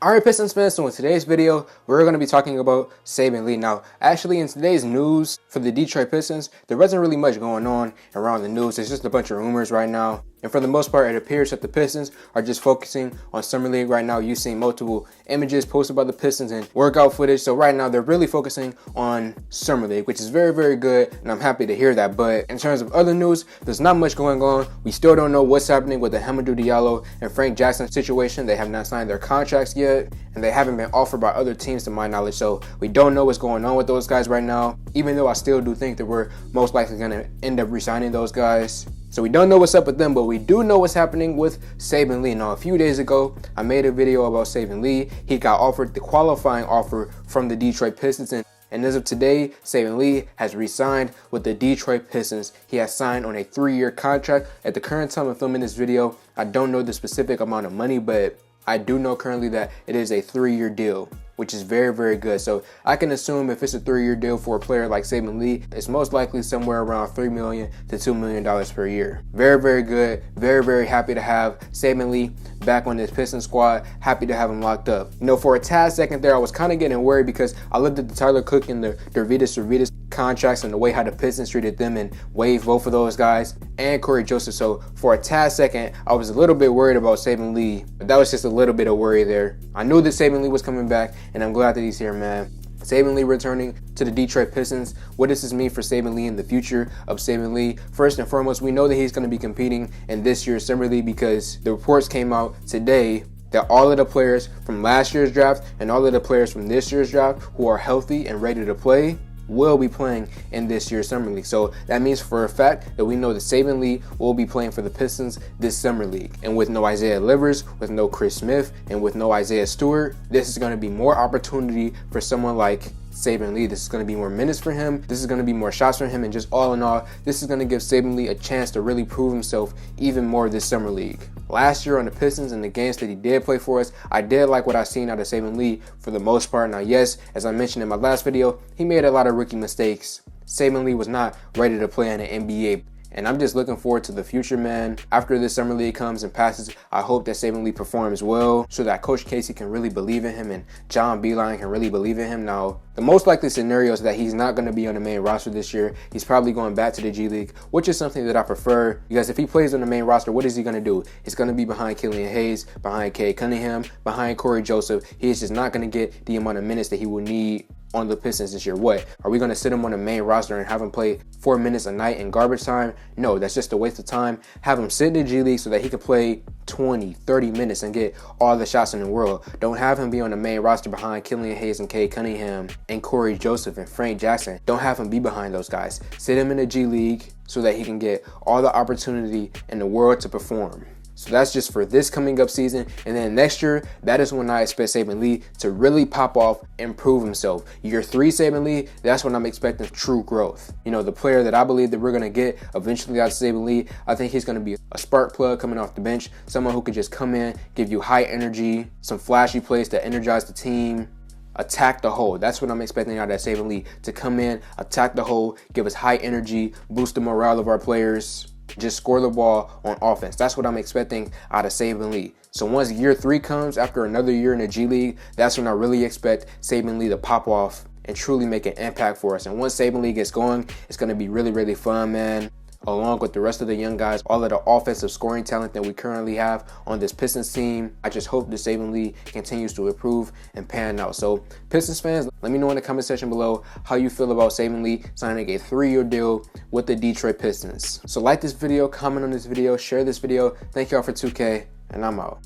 Alright, Pistons fans, so in today's video, we're going to be talking about Saben Lee. Now, actually in today's news for the Detroit Pistons, there wasn't really much going on around the news. It's just a bunch of rumors right now. And for the most part, it appears that the Pistons are just focusing on Summer League right now. You've seen multiple images posted by the Pistons and workout footage. So right now, they're really focusing on Summer League, which is very, very good. And I'm happy to hear that. But in terms of other news, there's not much going on. We still don't know what's happening with the Hamidou Diallo and Frank Jackson situation. They have not signed their contracts yet, and they haven't been offered by other teams to my knowledge. So we don't know what's going on with those guys right now, even though I still do think that we're most likely going to end up re-signing those guys. So we don't know what's up with them, but we do know what's happening with Saben Lee. Now, a few days ago, I made a video about Saben Lee. He got offered the qualifying offer from the Detroit Pistons, and as of today, Saben Lee has re-signed with the Detroit Pistons. He has signed on a 3-year contract. At the current time of filming this video, I don't know the specific amount of money, but I do know currently that it is a 3-year deal, which is very, very good. So I can assume if it's a 3-year deal for a player like Saben Lee, it's most likely somewhere around $3 million to $2 million per year. Very, very good. Very, very happy to have Saben Lee back on this Pistons squad. Happy to have him locked up. You know, for a tad second there, I was kind of getting worried because I looked at the Tyler Cook and the Dervitas contracts and the way how the Pistons treated them and waived both of those guys and Corey Joseph. So for a tad second, I was a little bit worried about Saben Lee, but that was just a little bit of worry there. I knew that Saben Lee was coming back, and I'm glad that he's here, man. Saben Lee returning to the Detroit Pistons. What does this mean for Saben Lee and the future of Saben Lee? First and foremost, we know that he's going to be competing in this year's Summer League because the reports came out today that all of the players from last year's draft and all of the players from this year's draft who are healthy and ready to play will be playing in this year's Summer League. So that means for a fact that we know that Saben Lee will be playing for the Pistons this Summer League. And with no Isaiah Livers, with no Chris Smith, and with no Isaiah Stewart, this is going to be more opportunity for someone like Saben Lee. This is going to be more minutes for him. This is going to be more shots for him. And just all in all, this is going to give Saben Lee a chance to really prove himself even more this Summer League. Last year on the Pistons and the games that he did play for us, I did like what I seen out of Saben Lee for the most part. Now, yes, as I mentioned in my last video, he made a lot of rookie mistakes. Saben Lee was not ready to play in the NBA. And I'm just looking forward to the future, man. After this Summer League comes and passes, I hope that Saben Lee performs well so that Coach Casey can really believe in him and John Beilein can really believe in him. Now, the most likely scenario is that he's not going to be on the main roster this year. He's probably going back to the G League, which is something that I prefer because if he plays on the main roster, what is he going to do? He's going to be behind Killian Hayes, behind Cade Cunningham, behind Corey Joseph. He's just not going to get the amount of minutes that he will need on the Pistons this year. What? Are we going to sit him on the main roster and have him play 4 minutes a night in garbage time? No, that's just a waste of time. Have him sit in the G League so that he can play 20, 30 minutes and get all the shots in the world. Don't have him be on the main roster behind Killian Hayes and Cade Cunningham and Corey Joseph and Frank Jackson. Don't have him be behind those guys. Sit him in the G League so that he can get all the opportunity in the world to perform. So that's just for this coming up season. And then next year, that is when I expect Saben Lee to really pop off and prove himself. Year 3 Saben Lee, that's when I'm expecting true growth. You know, the player that I believe that we're going to get eventually out of Saben Lee, I think he's going to be a spark plug coming off the bench. Someone who can just come in, give you high energy, some flashy plays to energize the team. Attack the hole. That's what I'm expecting out of Saben Lee, to come in, attack the hole, give us high energy, boost the morale of our players. Just score the ball on offense. That's what I'm expecting out of Saben Lee. So once year 3 comes, after another year in the G League, that's when I really expect Saben Lee to pop off and truly make an impact for us. And once Saben Lee gets going, it's going to be really, really fun, man. Along with the rest of the young guys, all of the offensive scoring talent that we currently have on this Pistons team. I just hope that Saben Lee continues to improve and pan out. So Pistons fans, let me know in the comment section below how you feel about Saben Lee signing a 3-year deal with the Detroit Pistons. So like this video, comment on this video, share this video. Thank y'all for 2K, and I'm out.